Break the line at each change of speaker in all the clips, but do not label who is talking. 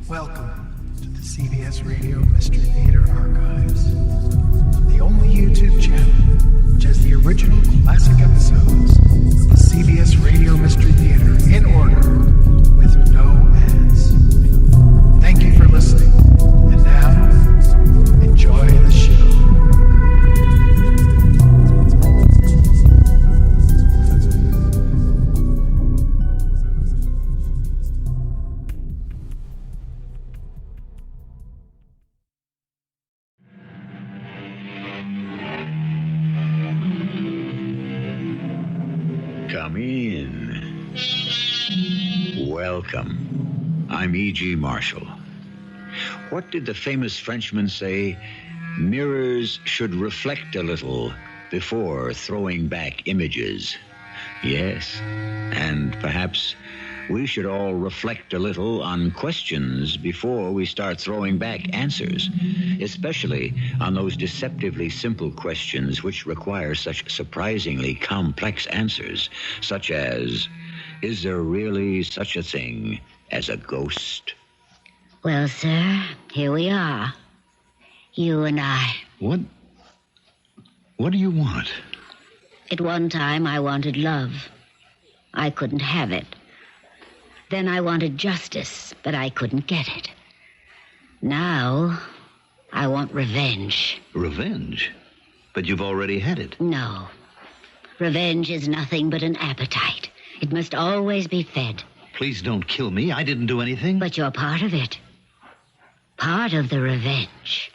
Welcome to the CBS Radio Mystery Theater Archives, the only YouTube channel which has the original classic episodes of the CBS Radio Mystery Theater in order with no ads. Thank you for listening, and now, enjoy the show.
Come in. Welcome. I'm E.G. Marshall. What did the famous Frenchman say? Mirrors should reflect a little before throwing back images. Yes, and perhaps we should all reflect a little on questions before we start throwing back answers, especially on those deceptively simple questions which require such surprisingly complex answers, such as, is there really such a thing as a ghost?
Well, sir, here we are. You and I.
What do you want?
At one time, I wanted love. I couldn't have it. Then I wanted justice, but I couldn't get it. Now, I want revenge.
Revenge? But you've already had it.
No. Revenge is nothing but an appetite. It must always be fed.
Please don't kill me. I didn't do anything.
But you're part of it. Part of the revenge.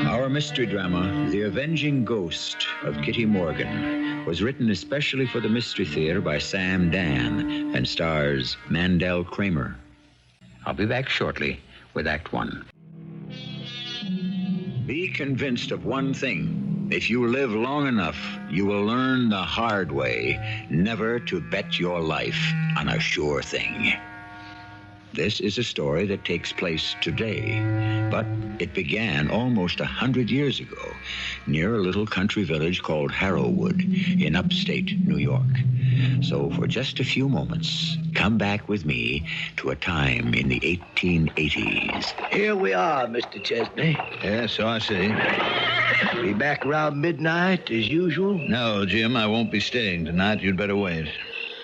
Our mystery drama, The Avenging Ghost of Kitty Morgan, was written especially for the Mystery Theater by Sam Dann and stars Mandel Kramer. I'll be back shortly with Act One. Be convinced of one thing. If you live long enough, you will learn the hard way never to bet your life on a sure thing. This is a story that takes place today, but it began almost 100 years ago near a little country village called Harrowwood in upstate New York. So for just a few moments, come back with me to a time in the 1880s.
Here we are, Mr. Chesney.
Yes, so I see.
Be back around midnight as usual?
No, Jim, I won't be staying tonight. You'd better wait.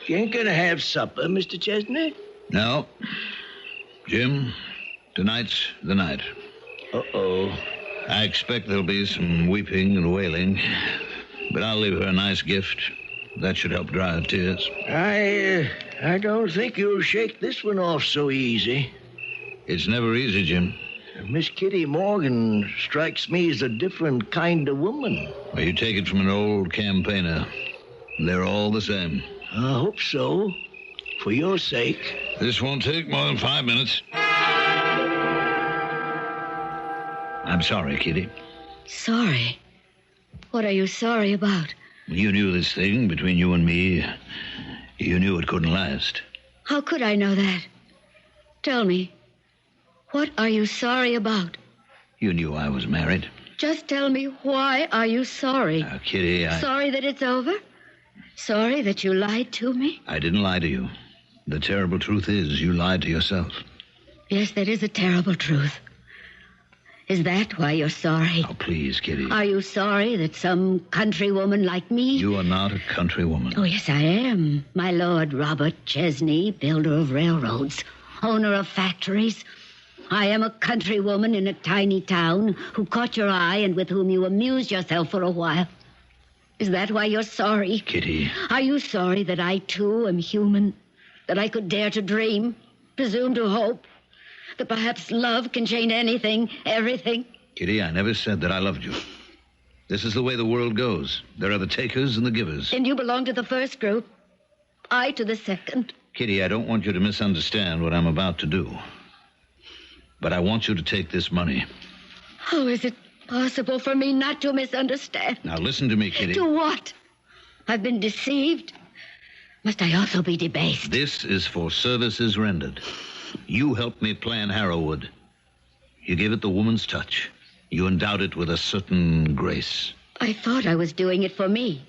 You ain't gonna have supper, Mr. Chesney?
No. Jim, tonight's the night.
Uh-oh.
I expect there'll be some weeping and wailing, but I'll leave her a nice gift. That should help dry her tears.
I don't think you'll shake this one off so easy.
It's never easy, Jim.
Miss Kitty Morgan strikes me as a different kind of woman.
Well, you take it from an old campaigner. They're all the same.
I hope so. For your sake.
This won't take more than 5 minutes. I'm sorry, Kitty.
Sorry? What are you sorry about?
You knew this thing between you and me. You knew it couldn't last.
How could I know that? Tell me, what are you sorry about?
You knew I was married.
Just tell me, why are you sorry?
Now, Kitty,
Sorry that it's over? Sorry that you lied to me?
I didn't lie to you. The terrible truth is you lied to yourself.
Yes, that is a terrible truth. Is that why you're sorry?
Oh, please, Kitty.
Are you sorry that some country woman like me...
You are not a country woman.
Oh, yes, I am. My Lord Robert Chesney, builder of railroads, owner of factories. I am a country woman in a tiny town who caught your eye and with whom you amused yourself for a while. Is that why you're sorry?
Kitty.
Are you sorry that I, too, am human? That I could dare to dream, presume to hope? That perhaps love can change anything, everything?
Kitty, I never said that I loved you. This is the way the world goes. There are the takers and the givers.
And you belong to the first group. I to the second.
Kitty, I don't want you to misunderstand what I'm about to do. But I want you to take this money.
How is it possible for me not to misunderstand?
Now listen to me, Kitty.
To what? I've been deceived. Must I also be debased?
This is for services rendered. You helped me plan Harrowwood. You gave it the woman's touch. You endowed it with a certain grace.
I thought I was doing it for me.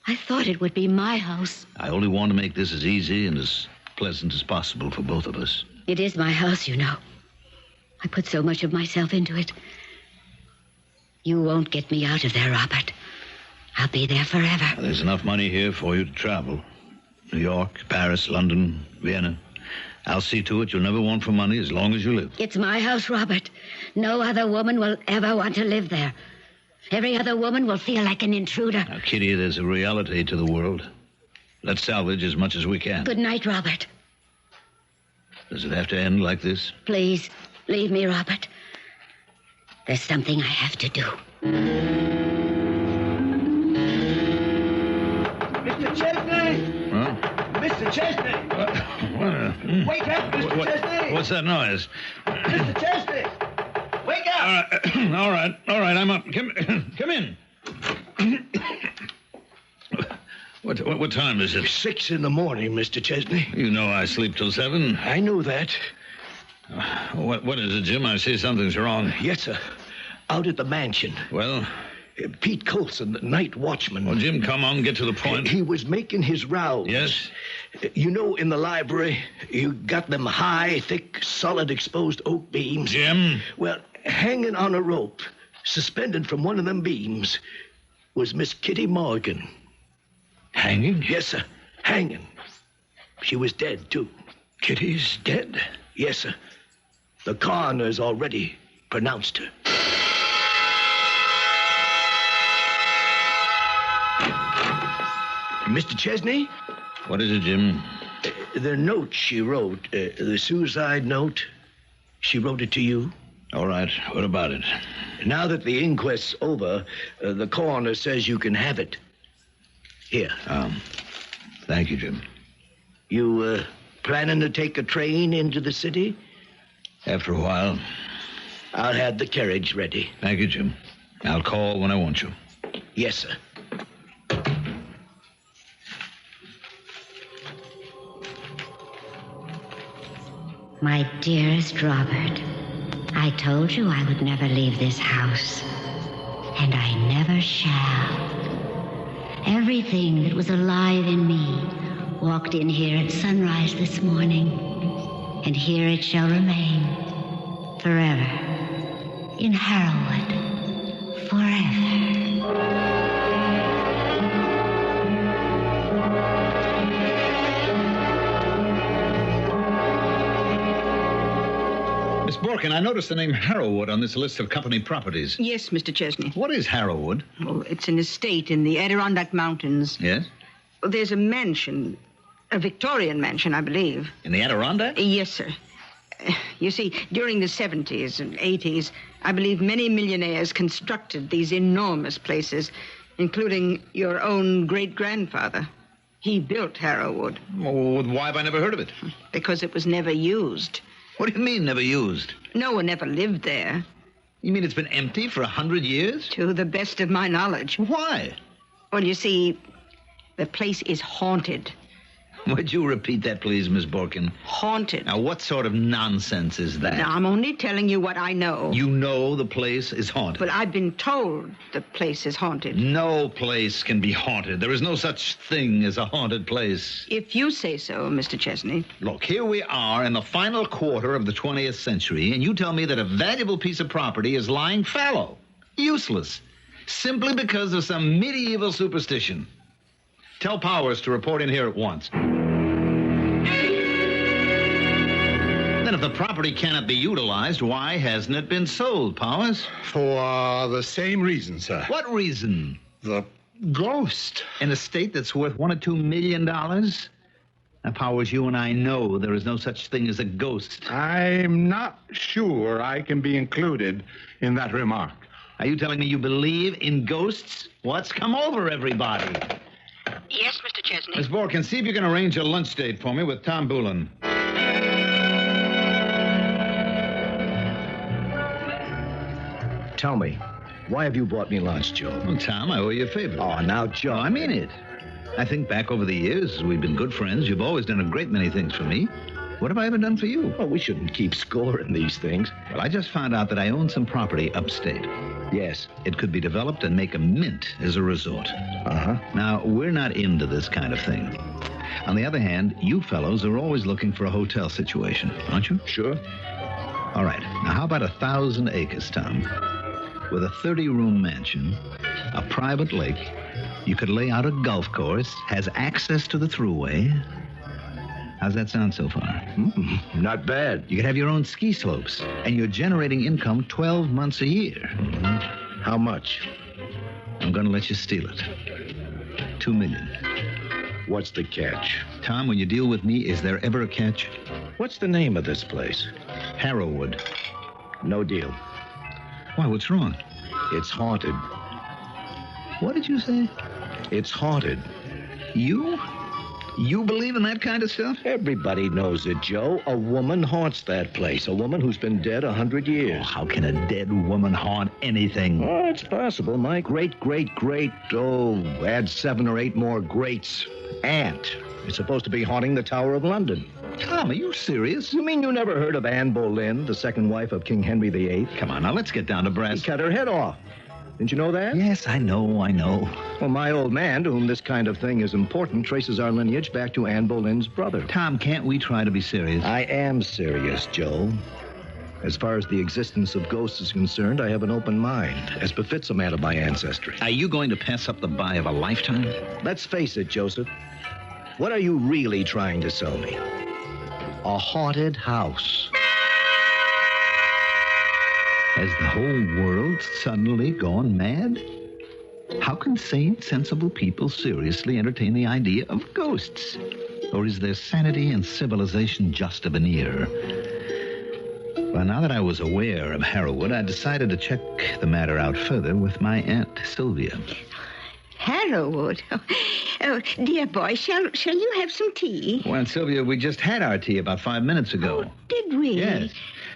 I thought it would be my house.
I only want to make this as easy and as pleasant as possible for both of us.
It is my house, you know. I put so much of myself into it. You won't get me out of there, Robert. I'll be there forever.
There's enough money here for you to travel. New York, Paris, London, Vienna. I'll see to it you'll never want for money as long as you live.
It's my house, Robert. No other woman will ever want to live there. Every other woman will feel like an intruder.
Now, Kitty, there's a reality to the world. Let's salvage as much as we can.
Good night, Robert.
Does it have to end like this?
Please, leave me, Robert. There's something I have to do.
Mr. Chesney!
Huh?
Mr. Chesney!
What?
Wake up, Mr. Chesney!
What's that noise?
Mr. Chesney! Wake up!
All right, I'm up. Come in. What time is it?
6 in the morning, Mr. Chesney.
You know I sleep till 7.
I knew that.
What is it, Jim? I see something's wrong.
Yes, sir. Out at the mansion.
Well?
Pete Colson, the night watchman.
Well, Jim, come on, get to the point.
He was making his rounds.
Yes?
You know, in the library, you got them high, thick, solid, exposed oak beams.
Jim?
Well, hanging on a rope, suspended from one of them beams, was Miss Kitty Morgan.
Hanging?
Yes, sir. Hanging. She was dead, too.
Kitty's dead?
Yes, sir. The coroner's already pronounced her. Mr. Chesney?
What is it, Jim?
The note she wrote, the suicide note, she wrote it to you?
All right. What about it?
Now that the inquest's over, the coroner says you can have it. Here.
Thank you, Jim.
You, planning to take a train into the city?
After a while.
I'll have the carriage ready.
Thank you, Jim. I'll call when I want you.
Yes, sir.
My dearest Robert, I told you I would never leave this house. And I never shall. Everything that was alive in me walked in here at sunrise this morning. And here it shall remain forever. In Harrowwood. Forever.
Miss Borkin, I noticed the name Harrowwood on this list of company properties.
Yes, Mr. Chesney.
What is Harrowwood?
Oh, it's an estate in the Adirondack Mountains.
Yes?
There's a mansion, a Victorian mansion, I believe.
In the Adirondack?
Yes, sir. You see, during the 70s and 80s, I believe many millionaires constructed these enormous places, including your own great-grandfather. He built Harrowwood.
Well, why have I never heard of it?
Because it was never used.
What do you mean, never used?
No one ever lived there,
You mean it's been empty for 100 years?
to the best of my knowledge.
Why?
Well, you see, the place is haunted.
Would you repeat that, please, Miss Borkin?
Haunted.
Now, what sort of nonsense is that?
Now, I'm only telling you what I know.
You know the place is haunted.
But I've been told the place is haunted.
No place can be haunted. There is no such thing as a haunted place.
If you say so, Mr. Chesney.
Look, here we are in the final quarter of the 20th century, and you tell me that a valuable piece of property is lying fallow, useless, simply because of some medieval superstition. Tell Powers to report in here at once. Then if the property cannot be utilized, why hasn't it been sold, Powers?
For the same reason, sir.
What reason?
The ghost.
An estate that's worth $1 or $2 million? Now, Powers, you and I know there is no such thing as a ghost.
I'm not sure I can be included in that remark.
Are you telling me you believe in ghosts? What's come over everybody?
Yes, Mr. Chesney.
Miss Borkin, see if you can arrange a lunch date for me with Tom Boulin.
Tell me, why have you bought me lunch, Joe?
Well, Tom, I owe you a favor.
Oh, now, Joe.
No, I mean it. I think back over the years, we've been good friends. You've always done a great many things for me. What have I ever done for you?
Oh, we shouldn't keep score in these things.
Well, I just found out that I own some property upstate.
Yes.
It could be developed and make a mint as a resort.
Uh-huh.
Now, we're not into this kind of thing. On the other hand, you fellows are always looking for a hotel situation, aren't you?
Sure.
All right. Now, how about 1,000 acres, Tom? With a 30-room mansion, a private lake, you could lay out a golf course, has access to the thruway. How's that sound so far?
Not bad.
You could have your own ski slopes, and you're generating income 12 months a year.
How much?
I'm going to let you steal it. $2 million.
What's the catch?
Tom, when you deal with me, is there ever a catch?
What's the name of this place?
Harrowwood.
No deal.
Why, what's wrong?
It's haunted.
What did you say?
It's haunted.
You? You believe in that kind of stuff?
Everybody knows it, Joe. A woman haunts that place. A woman who's been dead 100 years.
Oh, how can a dead woman haunt anything?
Oh, it's possible. My great, add 7 or 8 more greats. Aunt is supposed to be haunting the Tower of London.
Tom, are you serious?
You mean you never heard of Anne Boleyn, the second wife of King Henry VIII?
Come on, now let's get down to brass.
He cut her head off. Didn't you know that?
Yes, I know.
Well, my old man, to whom this kind of thing is important, traces our lineage back to Anne Boleyn's brother.
Tom, can't we try to be serious?
I am serious, Joe. As far as the existence of ghosts is concerned, I have an open mind, as befits a man of my ancestry.
Are you going to pass up the buy of a lifetime?
Let's face it, Joseph. What are you really trying to sell me? A haunted house.
Has the whole world suddenly gone mad? How can sane, sensible people seriously entertain the idea of ghosts? Or is their sanity and civilization just a veneer? Well, now that I was aware of Harrowwood, I decided to check the matter out further with my Aunt Sylvia.
Harrowwood? Oh, dear boy, shall you have some tea?
Well, Aunt Sylvia, we just had our tea about 5 minutes ago.
Oh, did we?
Yes.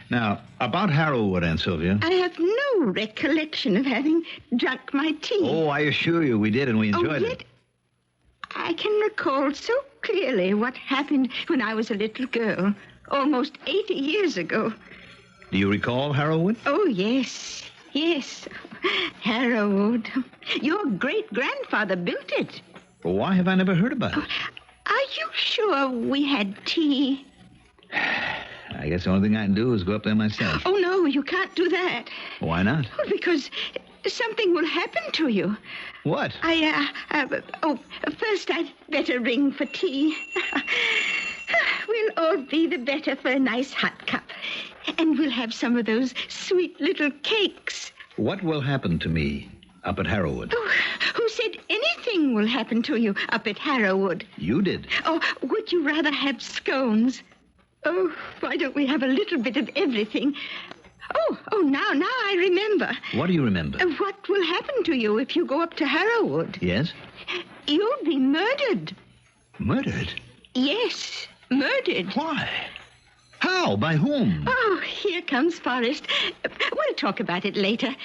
Now, about Harrowwood, Aunt Sylvia.
I have no recollection of having drunk my tea.
Oh, I assure you we did, and we enjoyed
yet
it.
I can recall so clearly what happened when I was a little girl, almost 80 years ago.
Do you recall Harrowwood?
Oh, yes. Harrowwood. Your great-grandfather built it.
Well, why have I never heard about it?
Are you sure we had tea?
I guess the only thing I can do is go up there myself.
Oh, no, you can't do that.
Why not?
Well, because something will happen to you.
What?
First I'd better ring for tea. We'll all be the better for a nice hot cup. And we'll have some of those sweet little cakes.
What will happen to me up at Harrowwood?
Oh, who said anything will happen to you up at Harrowwood?
You did.
Oh, would you rather have scones? Oh, why don't we have a little bit of everything? Oh, now I remember.
What do you remember?
What will happen to you if you go up to Harrowwood?
Yes?
You'll be murdered.
Murdered?
Yes, murdered.
Why? How? By whom?
Oh, here comes Forrest. We'll talk about it later.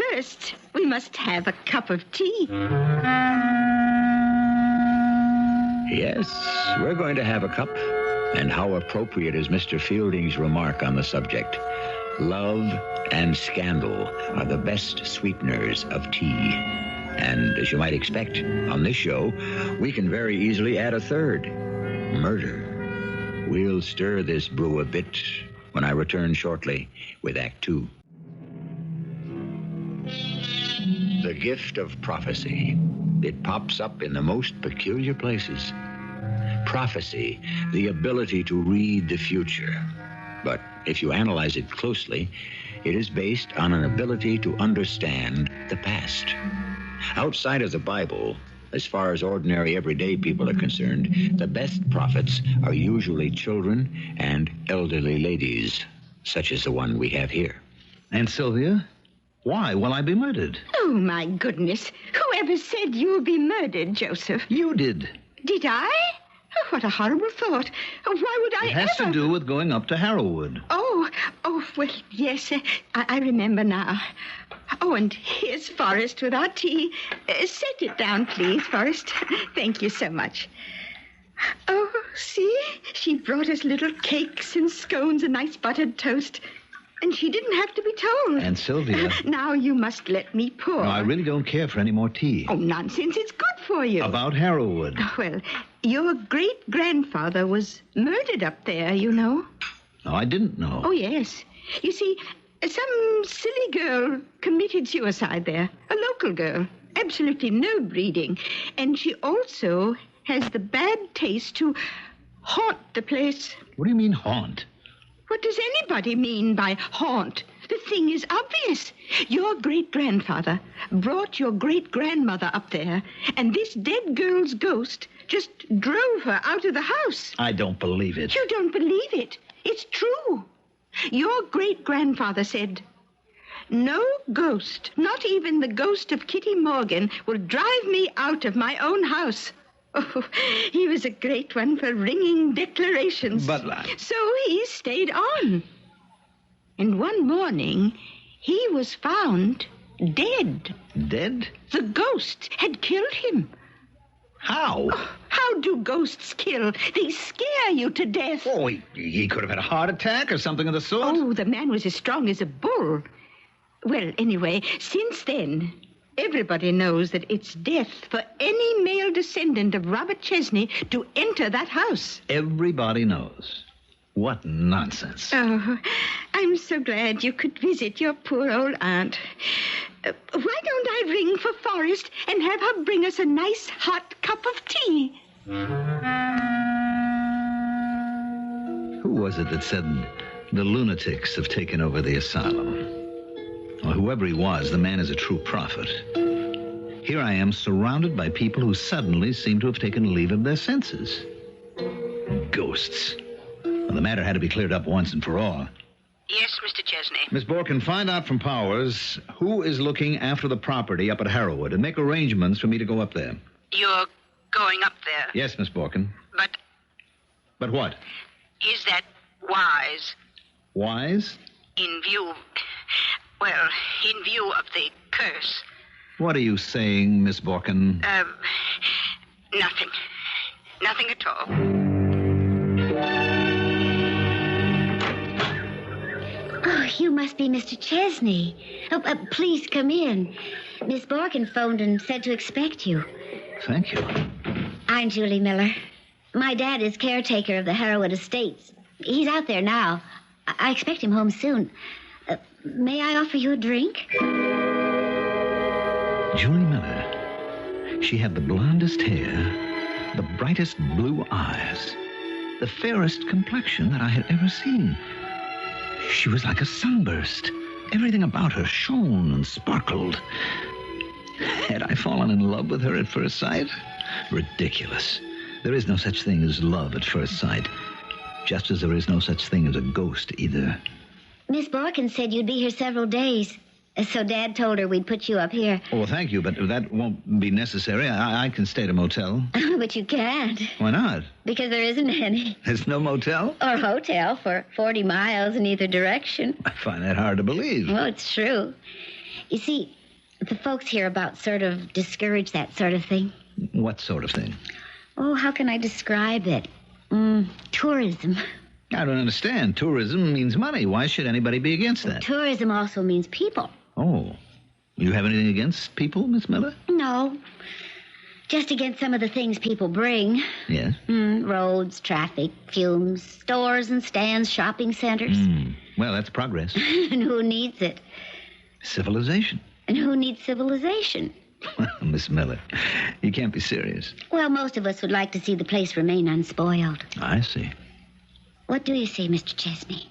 First, we must have a cup of tea.
Yes, we're going to have a cup. And how appropriate is Mr. Fielding's remark on the subject. Love and scandal are the best sweeteners of tea. And as you might expect, on this show, we can very easily add a third. Murder. We'll stir this brew a bit when I return shortly with Act 2. The gift of prophecy. It pops up in the most peculiar places. Prophecy, the ability to read the future. But if you analyze it closely, it is based on an ability to understand the past. Outside of the Bible, as far as ordinary everyday people are concerned, the best prophets are usually children and elderly ladies, such as the one we have here.
Aunt Sylvia, why will I be murdered?
Oh, my goodness. Whoever said you'll be murdered, Joseph?
You did.
Did I? Oh, what a horrible thought. Why would I
It has to do with going up to Harrowwood.
Oh, well, yes, I remember now. Oh, and here's Forrest with our tea. Set it down, please, Forrest. Thank you so much. Oh, see? She brought us little cakes and scones and nice buttered toast. And she didn't have to be told.
And Sylvia...
Now you must let me pour.
No, I really don't care for any more tea.
Oh, nonsense. It's good for you.
About Harrowwood.
Well, your great-grandfather was murdered up there, you know.
No, I didn't know.
Oh, yes. You see, some silly girl committed suicide there. A local girl. Absolutely no breeding. And she also has the bad taste to haunt the place.
What do you mean, haunt?
What does anybody mean by haunt? The thing is obvious. Your great-grandfather brought your great-grandmother up there, and this dead girl's ghost just drove her out of the house.
I don't believe it.
You don't believe it? It's true. Your great-grandfather said, "No ghost, not even the ghost of Kitty Morgan, will drive me out of my own house." Oh, he was a great one for ringing declarations.
But...
So he stayed on. And one morning, he was found dead.
Dead?
The ghost had killed him.
How?
Oh, how do ghosts kill? They scare you to death.
Oh, he could have had a heart attack or something of the sort.
Oh, the man was as strong as a bull. Well, anyway, since then... everybody knows that it's death for any male descendant of Robert Chesney to enter that house.
Everybody knows. What nonsense.
Oh, I'm so glad you could visit your poor old aunt. Why don't I ring for Forrest and have her bring us a nice hot cup of tea?
Who was it that said the lunatics have taken over the asylum? Well, whoever he was, the man is a true prophet. Here I am surrounded by people who suddenly seem to have taken leave of their senses. Ghosts. Well, the matter had to be cleared up once and for all.
Yes, Mr. Chesney.
Miss Borkin, find out from Powers who is looking after the property up at Harrowwood and make arrangements for me to go up there.
You're going up there?
Yes, Miss Borkin.
But
But what?
is that wise
Wise?
in view of the curse?
What are you saying, Miss Borkin?
Nothing. Nothing at all.
Oh, you must be Mr. Chesney. Oh, please come in. Miss Borkin phoned and said to expect you.
Thank you.
I'm Julie Miller. My dad is caretaker of the Harrowwood Estates. He's out there now. I expect him home soon. May I offer you a drink?
Julie Miller. She had the blondest hair, the brightest blue eyes, the fairest complexion that I had ever seen. She was like a sunburst. Everything about her shone and sparkled. Had I fallen in love with her at first sight? Ridiculous. There is no such thing as love at first sight, just as there is no such thing as a ghost either.
Miss Borkin said you'd be here several days, so Dad told her we'd put you up here.
Oh, well, thank you, but that won't be necessary. I can stay at a motel.
But you can't.
Why not?
Because there isn't any.
There's no motel?
Or hotel for 40 miles in either direction.
I find that hard to believe.
Well, it's true. You see, the folks hereabouts sort of discourage that sort of thing.
What sort of thing?
Oh, how can I describe it? Tourism.
I don't understand. Tourism means money. Why should anybody be against that?
Tourism also means people.
Oh. You have anything against people, Miss Miller?
No. Just against some of the things people bring.
Yes?
Roads, traffic, fumes, stores and stands, shopping centers.
Well, that's progress.
And who needs it?
Civilization.
And who needs civilization?
Miss Miller, you can't be serious.
Well, most of us would like to see the place remain unspoiled.
I see.
What do you see, Mr. Chesney?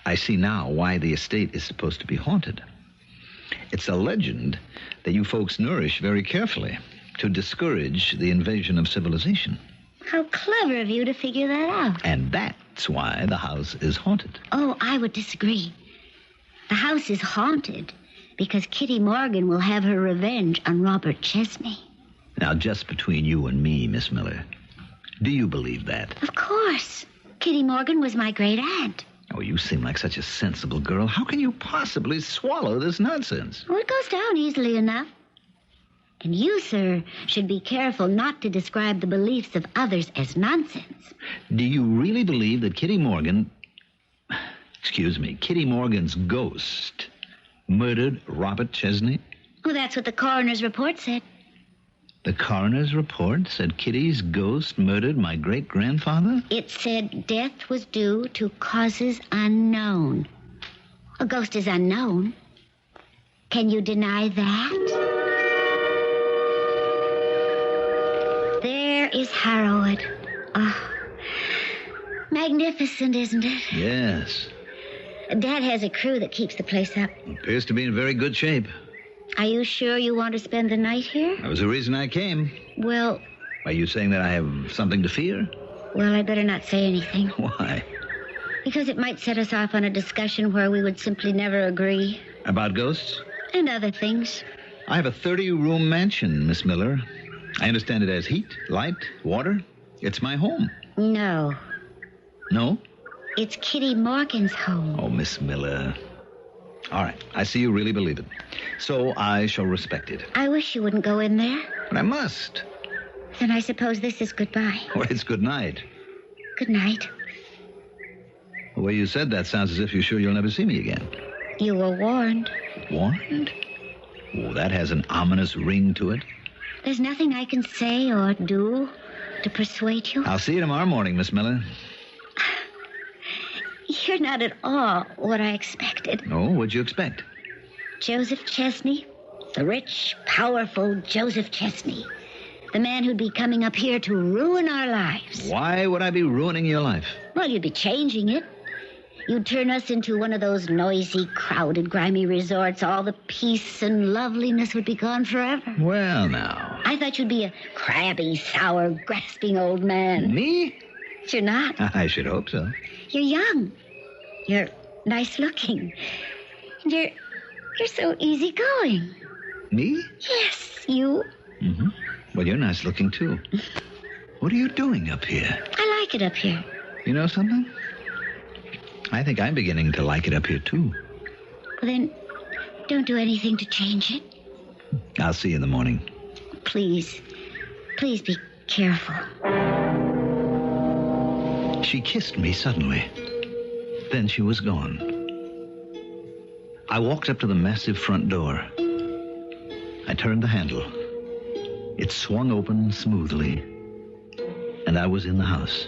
I see now why the estate is supposed to be haunted. It's a legend that you folks nourish very carefully to discourage the invasion of civilization.
How clever of you to figure that out.
And that's why the house is haunted.
Oh, I would disagree. The house is haunted because Kitty Morgan will have her revenge on Robert Chesney.
Now, just between you and me, Miss Miller, do you believe that?
Of course. Kitty Morgan was my great aunt.
Oh, you seem like such a sensible girl. How can you possibly swallow this nonsense?
Well, it goes down easily enough. And you, sir, should be careful not to describe the beliefs of others as nonsense.
Do you really believe that Kitty Morgan's ghost murdered Robert Chesney?
Well, that's what the coroner's report said.
The coroner's report said Kitty's ghost murdered my great-grandfather?
It said death was due to causes unknown. A ghost is unknown. Can you deny that? There is Harrowwood. Oh, magnificent, isn't it?
Yes.
Dad has a crew that keeps the place up.
Appears to be in very good shape.
Are you sure you want to spend the night here?
That was the reason I came.
Well,
Are you saying that I have something to fear?
I better not say anything.
Why?
Because it might set us off on a discussion where we would simply never agree.
About ghosts?
And other things.
I have a 30-room mansion, Miss Miller. I understand it has heat, light, water. It's my home.
No.
No?
It's Kitty Morgan's home.
Oh, Miss Miller. All right, I see you really believe it. So I shall respect it.
I wish you wouldn't go in there.
But I must.
Then I suppose this is goodbye.
Well, it's good night.
Good night.
The way you said that sounds as if you're sure you'll never see me again.
You were warned.
Warned? Oh, that has an ominous ring to it.
There's nothing I can say or do to persuade you.
I'll see you tomorrow morning, Miss Miller.
You're not at all what I expected.
Oh, what'd you expect?
Joseph Chesney. The rich, powerful Joseph Chesney. The man who'd be coming up here to ruin our lives.
Why would I be ruining your life?
Well, you'd be changing it. You'd turn us into one of those noisy, crowded, grimy resorts. All the peace and loveliness would be gone forever.
Well, now.
I thought you'd be a crabby, sour, grasping old man.
Me?
But you're not.
I should hope so.
You're young. You're nice looking. And you're so easygoing.
Me?
Yes, you.
Mm-hmm. Well, you're nice looking, too. What are you doing up here?
I like it up here.
You know something? I think I'm beginning to like it up here, too.
Well, then, don't do anything to change it.
I'll see you in the morning.
Please be careful.
She kissed me suddenly. Then she was gone. I walked up to the massive front door. I turned the handle. It swung open smoothly, and I was in the house.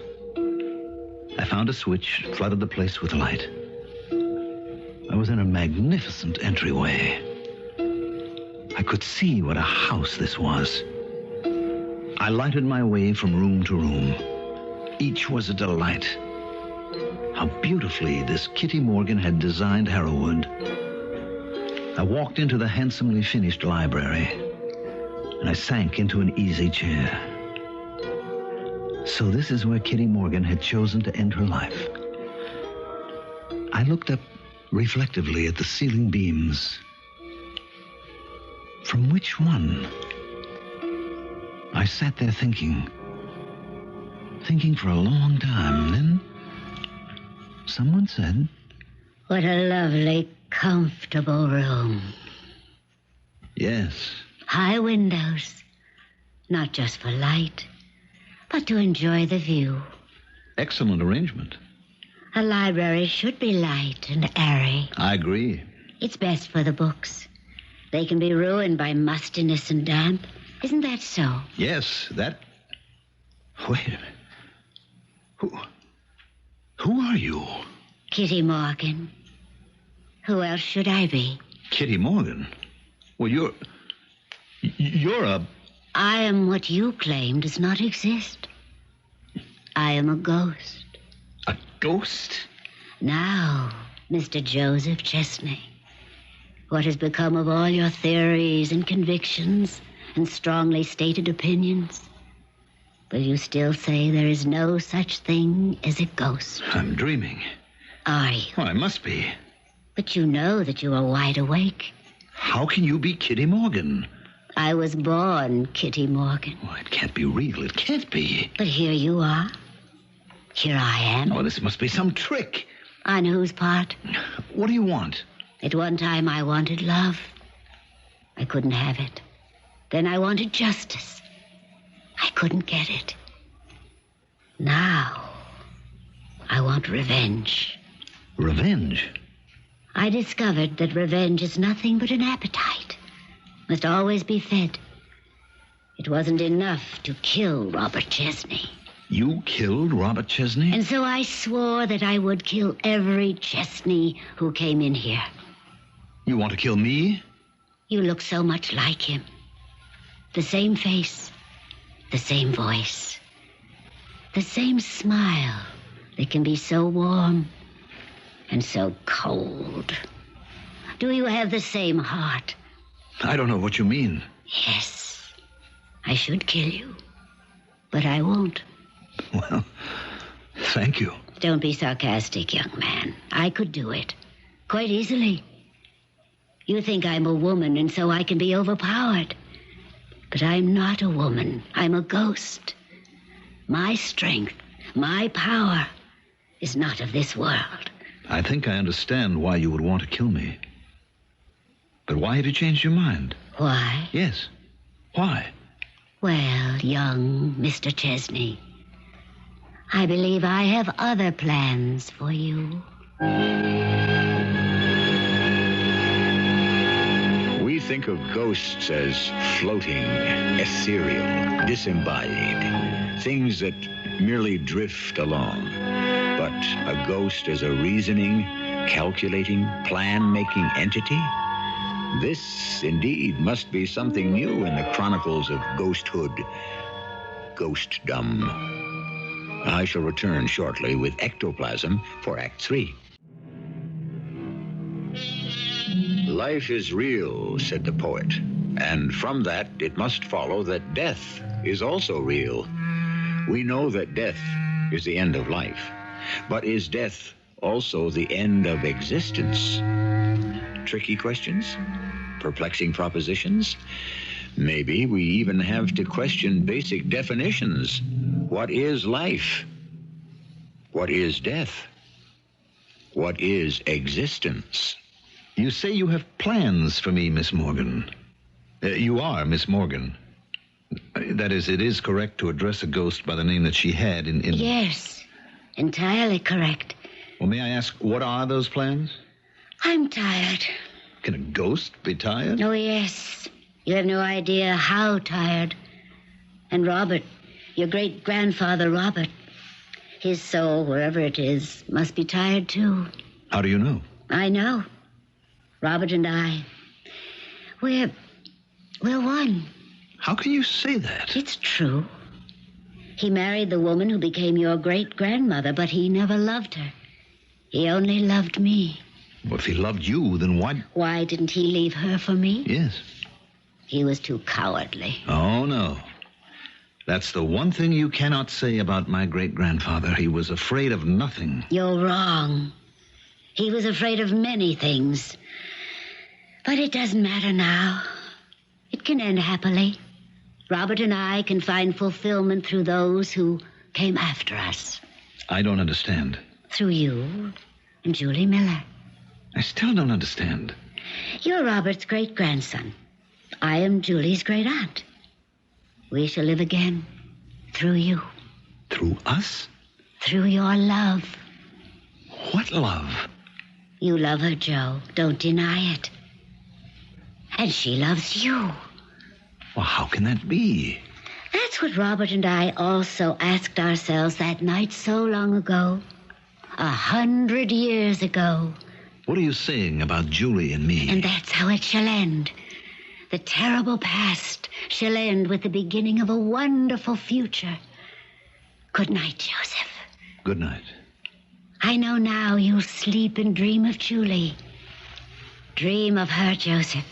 I found a switch, flooded the place with light. I was in a magnificent entryway. I could see what a house this was. I lighted my way from room to room. Each was a delight. How beautifully this Kitty Morgan had designed Harrowwood. I walked into the handsomely finished library, and I sank into an easy chair. So this is where Kitty Morgan had chosen to end her life. I looked up reflectively at the ceiling beams. From which one? I sat there thinking for a long time. Then someone said,
What a lovely, comfortable room.
Yes.
High windows. Not just for light, but to enjoy the view.
Excellent arrangement.
A library should be light and airy.
I agree.
It's best for the books. They can be ruined by mustiness and damp. Isn't that so?
Yes, that... Wait a minute. Who are you?
Kitty Morgan. Who else should I be?
Kitty Morgan? Well, you're a...
I am what you claim does not exist. I am a ghost.
A ghost?
Now, Mr. Joseph Chesney, what has become of all your theories and convictions and strongly stated opinions? Will you still say there is no such thing as a ghost?
I'm dreaming.
Are you?
Well, I must be.
But you know that you are wide awake.
How can you be Kitty Morgan?
I was born Kitty Morgan.
Well, it can't be real. It can't be.
But here you are. Here I am.
Oh, this must be some trick.
On whose part?
What do you want?
At one time I wanted love. I couldn't have it. Then I wanted justice. I couldn't get it. Now, I want revenge.
Revenge?
I discovered that revenge is nothing but an appetite. Must always be fed. It wasn't enough to kill Robert Chesney.
You killed Robert Chesney?
And so I swore that I would kill every Chesney who came in here.
You want to kill me?
You look so much like him. The same face, the same voice, the same smile that can be so warm and so cold. Do you have the same heart?
I don't know what you mean.
Yes, I should kill you, but I won't.
Well, thank you.
Don't be sarcastic, young man. I could do it, quite easily. You think I'm a woman and so I can be overpowered. But I'm not a woman. I'm a ghost. My strength, my power is not of this world.
I think I understand why you would want to kill me. But why have you changed your mind?
Why?
Yes. Why?
Well, young Mr. Chesney, I believe I have other plans for you.
We think of ghosts as floating, ethereal, disembodied, things that merely drift along. But a ghost is a reasoning, calculating, plan-making entity? This, indeed, must be something new in the chronicles of ghosthood, ghostdom. I shall return shortly with ectoplasm for Act 3. Life is real, said the poet, and from that it must follow that death is also real. We know that death is the end of life, but is death also the end of existence? Tricky questions? Perplexing propositions? Maybe we even have to question basic definitions. What is life? What is death? What is existence?
You say you have plans for me, Miss Morgan. You are Miss Morgan. That is, it is correct to address a ghost by the name that she had in...
Yes, entirely correct.
Well, may I ask, what are those plans?
I'm tired.
Can a ghost be tired?
Oh, yes. You have no idea how tired. And Robert, your great-grandfather Robert, his soul, wherever it is, must be tired, too.
How do you know?
I know. Robert and I, we're one.
How can you say that?
It's true. He married the woman who became your great-grandmother, but he never loved her. He only loved me.
Well, if he loved you, then why...
Why didn't he leave her for me?
Yes.
He was too cowardly.
Oh, no. That's the one thing you cannot say about my great-grandfather. He was afraid of nothing.
You're wrong. He was afraid of many things. But it doesn't matter now. It can end happily. Robert and I can find fulfillment through those who came after us.
I don't understand.
Through you and Julie Miller.
I still don't understand.
You're Robert's great-grandson. I am Julie's great-aunt. We shall live again through you.
Through us?
Through your love.
What love?
You love her, Joe. Don't deny it. And she loves you.
Well, how can that be?
That's what Robert and I also asked ourselves that night so long ago. 100 years ago.
What are you saying about Julie and me?
And that's how it shall end. The terrible past shall end with the beginning of a wonderful future. Good night, Joseph.
Good night.
I know now you'll sleep and dream of Julie. Dream of her, Joseph.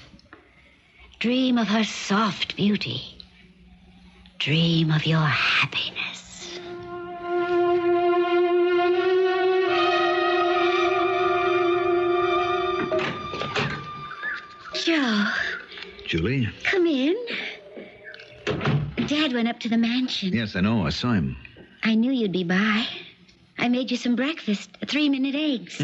Dream of her soft beauty. Dream of your happiness. Joe.
Julie?
Come in. Dad went up to the mansion.
Yes, I know. I saw him.
I knew you'd be by. I made you some breakfast, 3-minute eggs.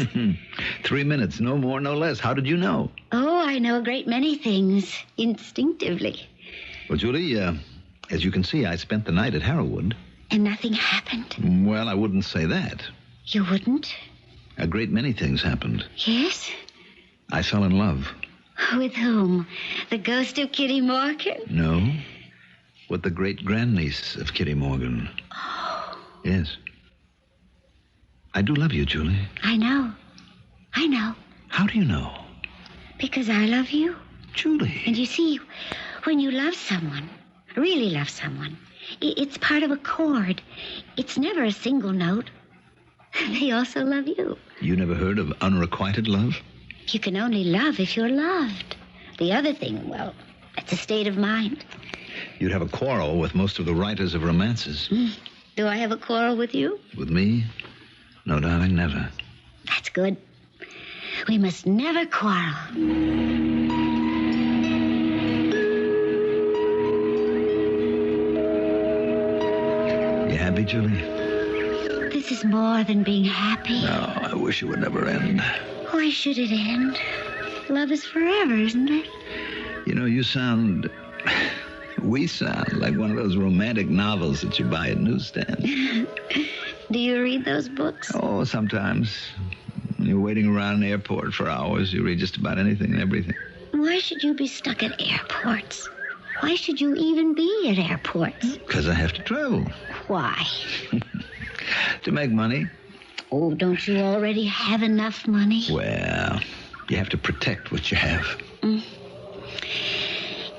3 minutes, no more, no less. How did you know?
Oh, I know a great many things, instinctively.
Well, Julie, as you can see, I spent the night at Harrowwood.
And nothing happened?
Well, I wouldn't say that.
You wouldn't?
A great many things happened.
Yes?
I fell in love.
With whom? The ghost of Kitty Morgan?
No. With the great-grandniece of Kitty Morgan.
Oh.
Yes. I do love you, Julie.
I know.
How do you know?
Because I love you.
Julie.
And you see, when you love someone, really love someone, it's part of a chord. It's never a single note. They also love you.
You never heard of unrequited love?
You can only love if you're loved. The other thing, well, it's a state of mind.
You'd have a quarrel with most of the writers of romances.
Do I have a quarrel with you?
With me? No, darling, never.
That's good. We must never quarrel.
You happy, Julie?
This is more than being happy.
No, I wish it would never end.
Why should it end? Love is forever, isn't it?
You know, we sound like one of those romantic novels that you buy at newsstands.
Do you read those books?
Oh, sometimes. When you're waiting around an airport for hours, you read just about anything and everything.
Why should you be stuck at airports? Why should you even be at airports?
Because I have to travel.
Why?
To make money.
Oh, don't you already have enough money?
Well, you have to protect what you have.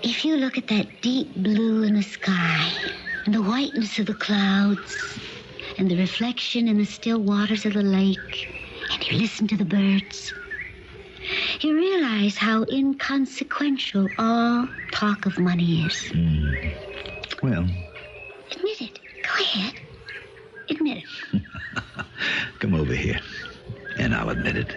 If you look at that deep blue in the sky, and the whiteness of the clouds, and the reflection in the still waters of the lake, and you listen to the birds, you realize how inconsequential all talk of money is.
Well.
Admit it. Go ahead. Admit it.
Come over here, and I'll admit it.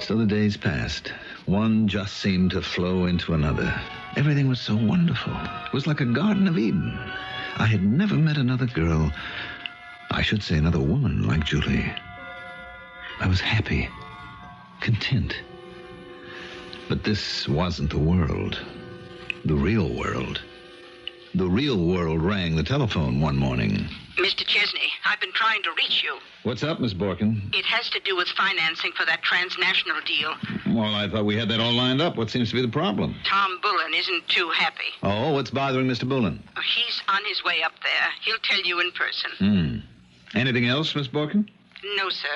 So the days passed. One just seemed to flow into another. Everything was so wonderful. It was like a Garden of Eden. I had never met another girl, I should say another woman like Julie. I was happy, content. But this wasn't the world. The real world. The real world rang the telephone one morning.
Mr. Chesney, I've been trying to reach you.
What's up, Miss Borkin?
It has to do with financing for that transnational deal.
Well, I thought we had that all lined up. What seems to be the problem?
Tom Bullen isn't too happy.
Oh, what's bothering Mr. Bullen?
He's on his way up there. He'll tell you in person.
Anything else, Miss Borkin?
No, sir.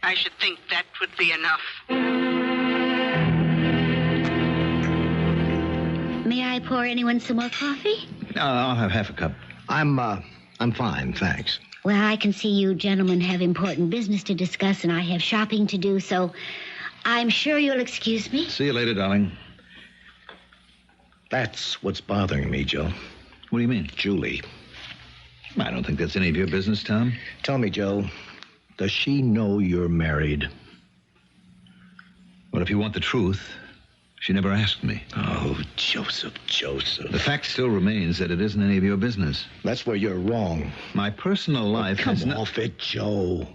I should think that would be enough.
May I pour anyone some more coffee?
No, I'll have half a cup.
I'm fine, thanks.
Well, I can see you gentlemen have important business to discuss, and I have shopping to do, so I'm sure you'll excuse me.
See you later, darling.
That's what's bothering me, Joe.
What do you mean?
Julie.
I don't think that's any of your business, Tom.
Tell me, Joe, does she know you're married?
Well, if you want the truth, she never asked me.
Oh, Joseph.
The fact still remains that it isn't any of your business.
That's where you're wrong.
My personal life
Come off it, Joe.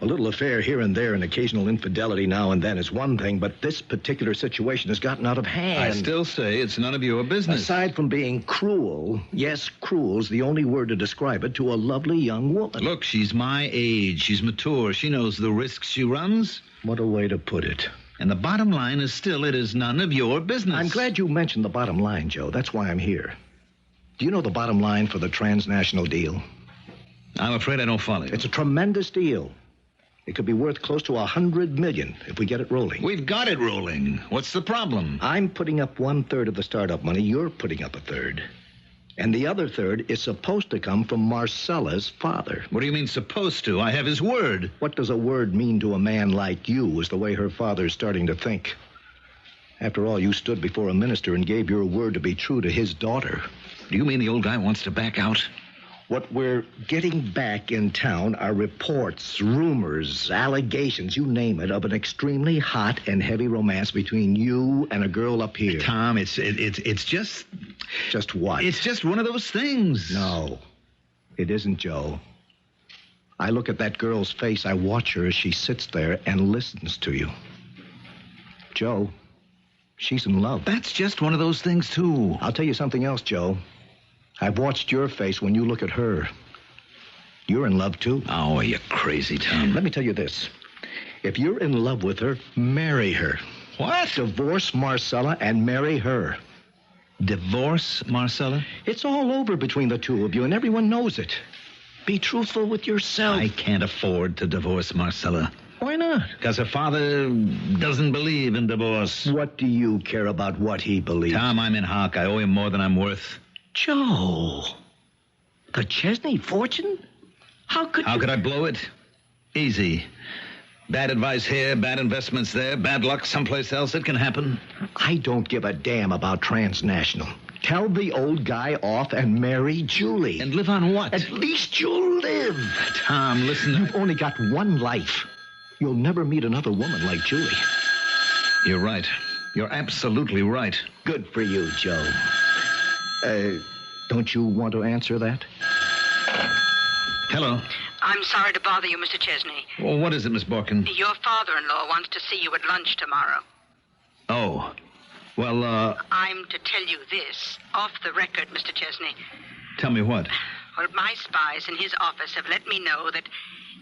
A little affair here and there and occasional infidelity now and then is one thing, but this particular situation has gotten out of hand.
I still say it's none of your business.
Aside from being cruel, yes, cruel's the only word to describe it to a lovely young woman.
Look, she's my age. She's mature. She knows the risks she runs.
What a way to put it.
And the bottom line is still, it is none of your business.
I'm glad you mentioned the bottom line, Joe. That's why I'm here. Do you know the bottom line for the transnational deal?
I'm afraid I don't follow you.
It's a tremendous deal. It could be worth close to $100 million if we get it rolling.
We've got it rolling. What's the problem?
I'm putting up 1/3 of the startup money. You're putting up 1/3. And the other 1/3 is supposed to come from Marcella's father.
What do you mean supposed to? I have his word.
What does a word mean to a man like you is the way her father's starting to think. After all, you stood before a minister and gave your word to be true to his daughter.
Do you mean the old guy wants to back out?
What we're getting back in town are reports, rumors, allegations, you name it, of an extremely hot and heavy romance between you and a girl up here.
Tom, it's just...
Just what?
It's just one of those things.
No, it isn't, Joe. I look at that girl's face. I watch her as she sits there and listens to you. Joe, She's in love.
That's just one of those things, too.
I'll tell you something else, Joe. I've watched your face when you look at her. You're in love, too.
Oh, are you crazy, Tom?
Let me tell you this. If you're in love with her, marry her.
What?
Divorce Marcella and marry her.
Divorce Marcella?
It's all over between the two of you, and everyone knows it. Be truthful with yourself.
I can't afford to divorce Marcella.
Why not?
Because her father doesn't believe in divorce.
What do you care about what he believes?
Tom, I'm in hock. I owe him more than I'm worth.
Joe. The Chesney fortune? How could
I blow it? Easy. Bad advice here, bad investments there, bad luck someplace else. It can happen.
I don't give a damn about transnational. Tell the old guy off and marry Julie.
And live on what?
At least you'll live.
Tom, listen.
You've only got one life. You'll never meet another woman like Julie.
You're right. You're absolutely right.
Good for you, Joe. Don't you want to answer that?
Hello.
I'm sorry to bother you, Mr. Chesney.
Well, what is it, Miss Borkin?
Your father-in-law wants to see you at lunch tomorrow.
Oh. Well,
I'm to tell you this, off the record, Mr. Chesney.
Tell me what?
Well, my spies in his office have let me know that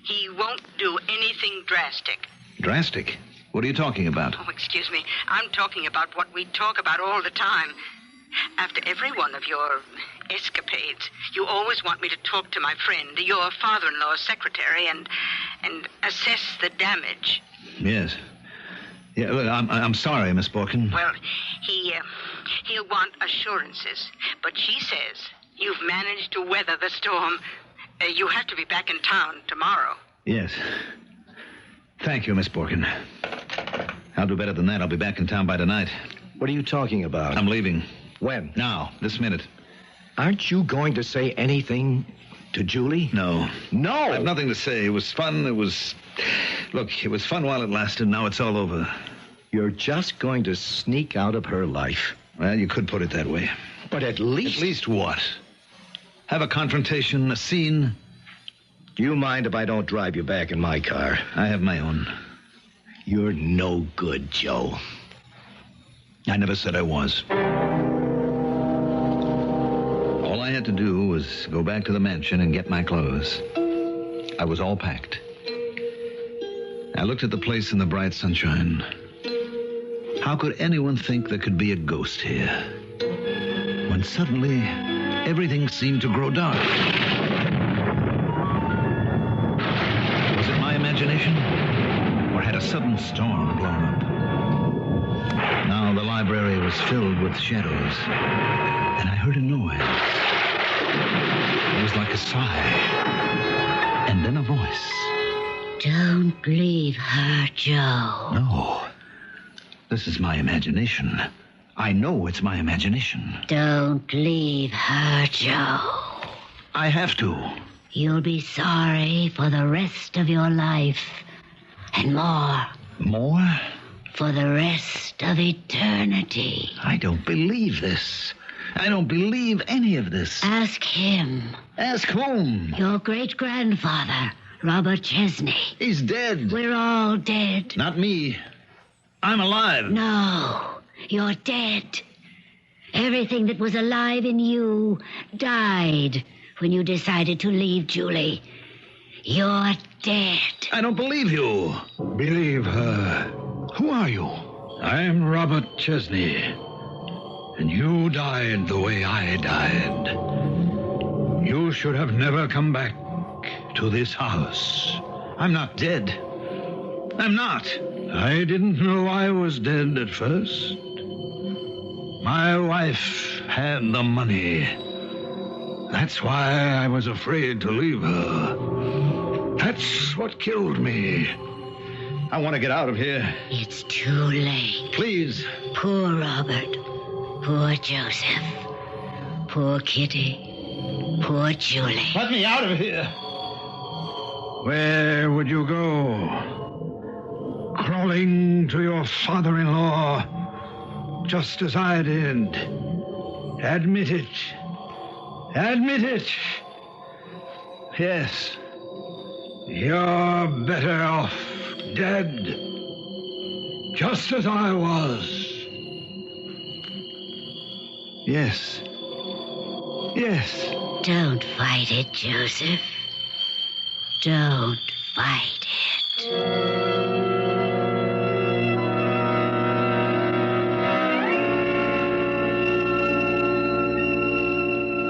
he won't do anything drastic.
Drastic? What are you talking about?
Oh, excuse me. I'm talking about what we talk about all the time. After every one of your escapades, you always want me to talk to my friend, your father-in-law's secretary, and assess the damage.
Yes. Yeah, look, I'm sorry, Miss Borkin.
Well, he'll want assurances, but she says you've managed to weather the storm. You have to be back in town tomorrow.
Yes. Thank you, Miss Borkin. I'll do better than that. I'll be back in town by tonight.
What are you talking about?
I'm leaving.
When?
Now, this minute.
Aren't you going to say anything to Julie?
No.
No!
I have nothing to say. It was fun. Look, it was fun while it lasted. Now it's all over.
You're just going to sneak out of her life.
Well, you could put it that way.
But at least...
At least what? Have a confrontation, a scene?
Do you mind if I don't drive you back in my car?
I have my own.
You're no good, Joe.
I never said I was. All I had to do was go back to the mansion and get my clothes. I was all packed. I looked at the place in the bright sunshine. How could anyone think there could be a ghost here? When suddenly, everything seemed to grow dark. Was it my imagination? Or had a sudden storm blown up? Now the library was filled with shadows, and I heard a noise. It was like a sigh, and then a voice.
Don't leave her, Joe.
No, this is my imagination. I know it's my imagination.
Don't leave her, Joe.
I have to.
You'll be sorry for the rest of your life. And more.
More?
For the rest of eternity.
I don't believe this. I don't believe any of this.
Ask him.
Ask whom?
Your great-grandfather, Robert Chesney.
He's dead.
We're all dead.
Not me. I'm alive.
No, you're dead. Everything that was alive in you died when you decided to leave Julie. You're dead.
I don't believe you.
Believe her.
Who are you?
I'm Robert Chesney. And you died the way I died. You should have never come back to this house.
I'm not dead. I'm not.
I didn't know I was dead at first. My wife had the money. That's why I was afraid to leave her. That's what killed me.
I want to get out of here.
It's too late.
Please.
Poor Robert. Poor Joseph. Poor Kitty. Poor Julie.
Let me out of here.
Where would you go? Crawling to your father-in-law, just as I did. Admit it. Admit it. Yes. You're better off dead. Just as I was. Yes. Yes.
Don't fight it, Joseph. Don't fight it.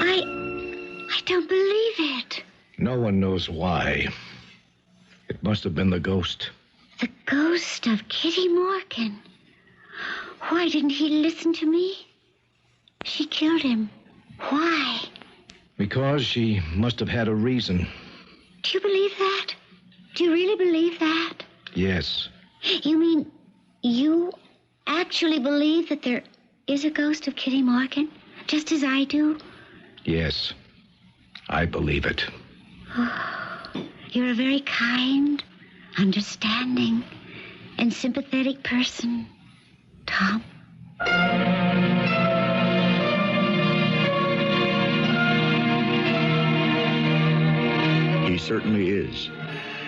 I don't believe it.
No one knows why. It must have been the ghost.
The ghost of Kitty Morgan. Why didn't he listen to me? She killed him. Why?
Because she must have had a reason.
Do you believe that? Do you really believe that?
Yes.
You mean you actually believe that there is a ghost of Kitty Morgan? Just as I do?
Yes. I believe it.
Oh, you're a very kind, understanding, and sympathetic person, Tom.
He certainly is.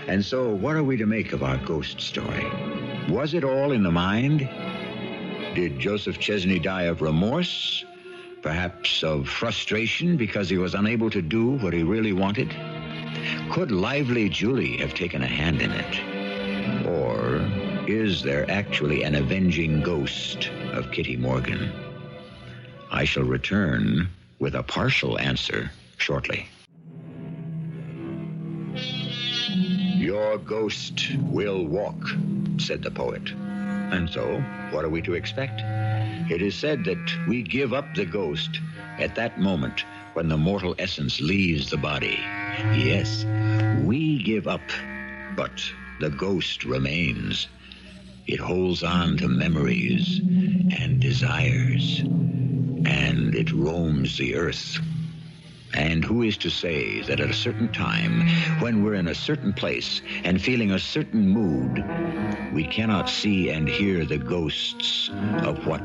And so, what are we to make of our ghost story? Was it all in the mind? Did Joseph Chesney die of remorse? Perhaps of frustration because he was unable to do what he really wanted? Could lively Julie have taken a hand in it? Or is there actually an avenging ghost of Kitty Morgan? I shall return with a partial answer shortly. Your ghost will walk, said the poet. And so, what are we to expect? It is said that we give up the ghost at that moment when the mortal essence leaves the body. Yes, we give up, but the ghost remains. It holds on to memories and desires, and it roams the earth. And who is to say that at a certain time, when we're in a certain place and feeling a certain mood, we cannot see and hear the ghosts of what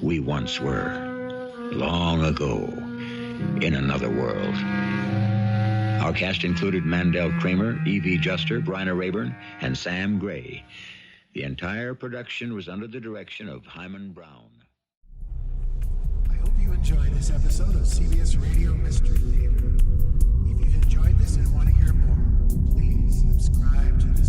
we once were, long ago, in another world? Our cast included Mandel, Kramer, Evie, Bryna, Raeburn, and Sam Gray. The entire production was under the direction of Hyman Brown.
I hope you enjoyed this episode of CBS Radio Mystery Theater. If you've enjoyed this and want to hear more, please subscribe to the